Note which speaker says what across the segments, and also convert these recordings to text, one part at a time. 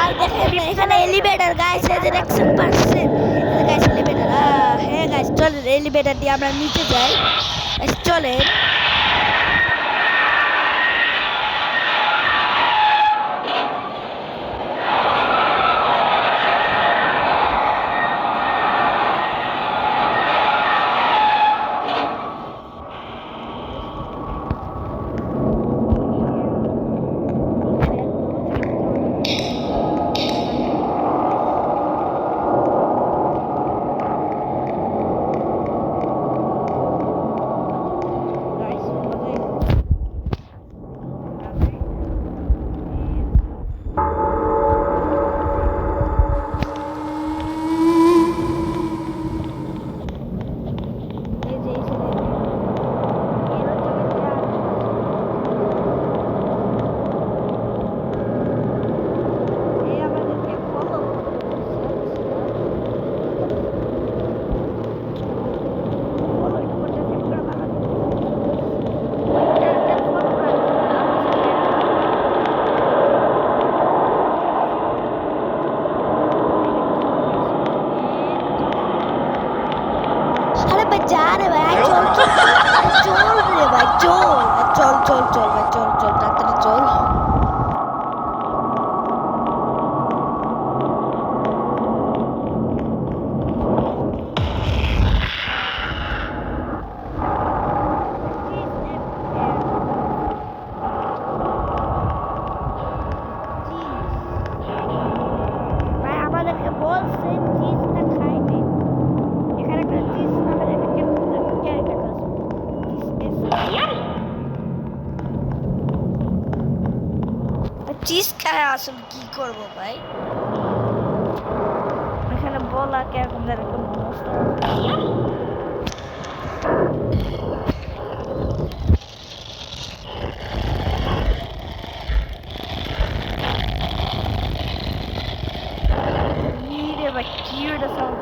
Speaker 1: আর দেখেন এখানে elevator guys, এই যে দেখছেন পাচ্ছেন গাইস এলিভেটর। হ্যাঁ গাইস চলেন এলিভেটর দিয়ে আমরা নিচে যাই। চলেন जा रे भाई चल चल रे भाई चल चल चल चल भाई चल चल ताড়াতাড়ি চল ভাই আমাদেরকে বলছে চিজটা খাইতে এখানে একটা চিজ নামের একটা ক্যারেক্টার আছে চিজ খায় আসলে কি করব ভাই এখানে বলা কেমন এরকম ভাই কি এটা সাউন্ড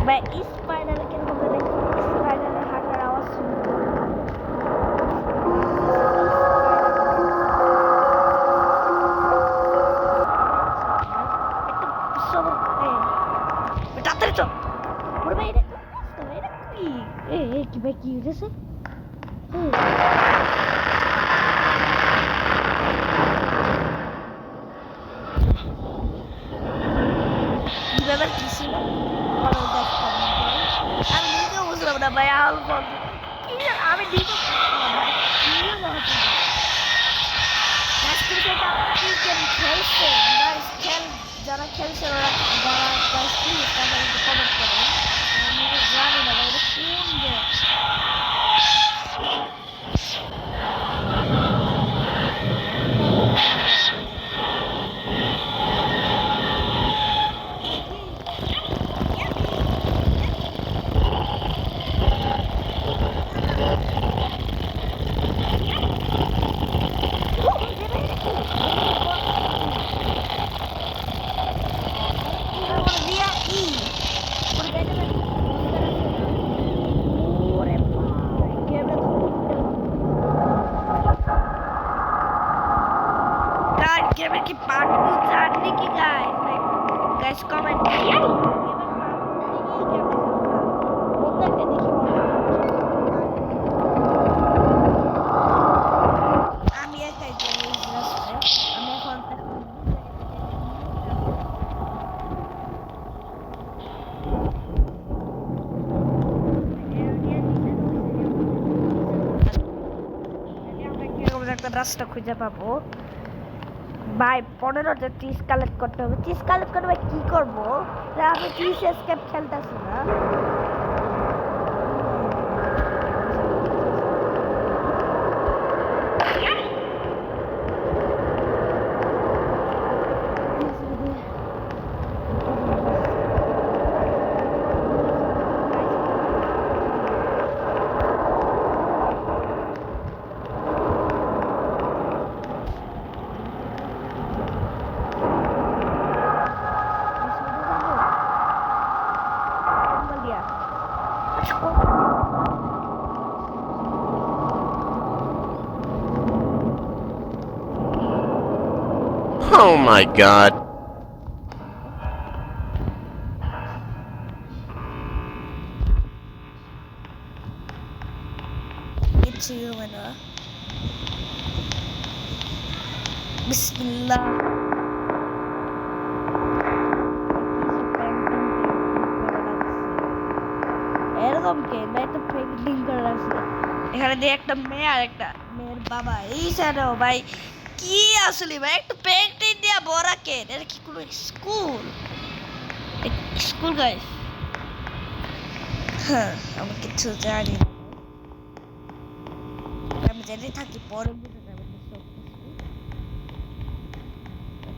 Speaker 1: ভাই স্পাইডারে কেমন স্পাইডারের হাঁটার আওয়াজ শুনতে তাড়াতাড়ি চল ওরে ভাই এটা কি কি ভাই কি হয়েছে ব্যাপার কি ছিল আমি নিজেও বুঝলাম না ভাই আমি নিজেও যারা খেলছে ওরা যারা প্লিজ তাদেরকে কমেন্ট করেন আমি জানি না ভাই এটা কোন গেম गेम की पार्ट 2 जानने की गाइस कमेंट রাস্তা খুঁজে পাবো ভাই 15টা চিজ কালেক্ট করতে হবে চিজ কালেক্ট করতে কি করবো আমি চিজ এসকেপ খেলতেছি না
Speaker 2: Oh my god.
Speaker 1: কিচ্ছু হবে না। বিসমিল্লাহ। এরকম কে একটা পেন্টিং করে রাখছে এখানে দিয়ে একটা মেয়ে আর একটা মেয়ের বাবা এই সাইডেও ভাই কি আসলে ভাই একটা পেন্টিং দিয়া বড়া কে এটা কি কোনো স্কুল স্কুল গাইস হ্যাঁ আমি কিছু জানি না আমি জানি থাকি পরে বুঝে যাবে সব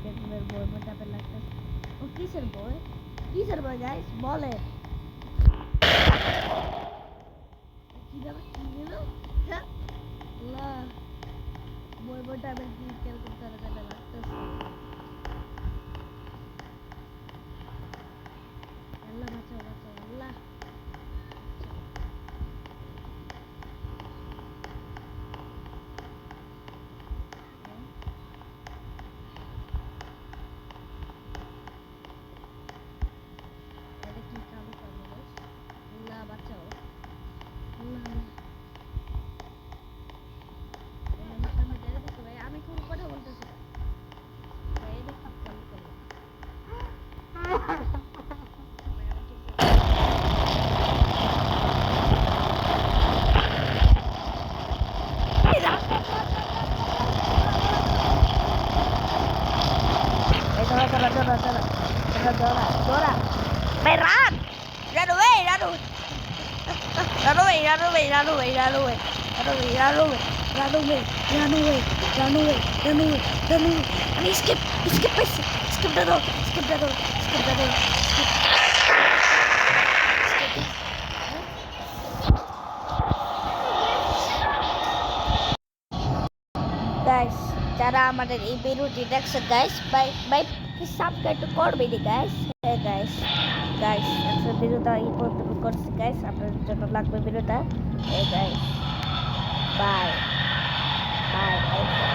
Speaker 1: কিছু বই মোটাপে লাগতেছে ও কিসের বই গাইস বলে কি যাবে কি হলো হ্যাঁ আল্লাহ বই মোটাপে কি কিরকম তারা লাগতেছে আল্লাহ বাঁচাও বাঁচাও আল্লাহ এটা কি চালু করবো আল্লাহ বাঁচাও আল্লাহ আমি কোন কথা বলতেছি ভাই এটা কি চালু করবো Dora. Mày ra. Ra đuổi, ra đuổi. Ra đuổi, ra đuổi, ra đuổi, ra đuổi. Ra đuổi, ra đuổi. Ra đuổi, ra đuổi, ra đuổi, ra đuổi, ra đuổi. Ani skip, skip please. Skip the door, skip the door, skip the door. Guys, যারা আমাদের এই ভিডিওটি দেখছে guys bye subscribe করবে নি guys হ্যাঁ guys আজকে ভিডিওটা এই পর্যন্ত করছি গাইস আপনাদের জন্য লাগবে ভিডিওটা এই গাইস বাই বাই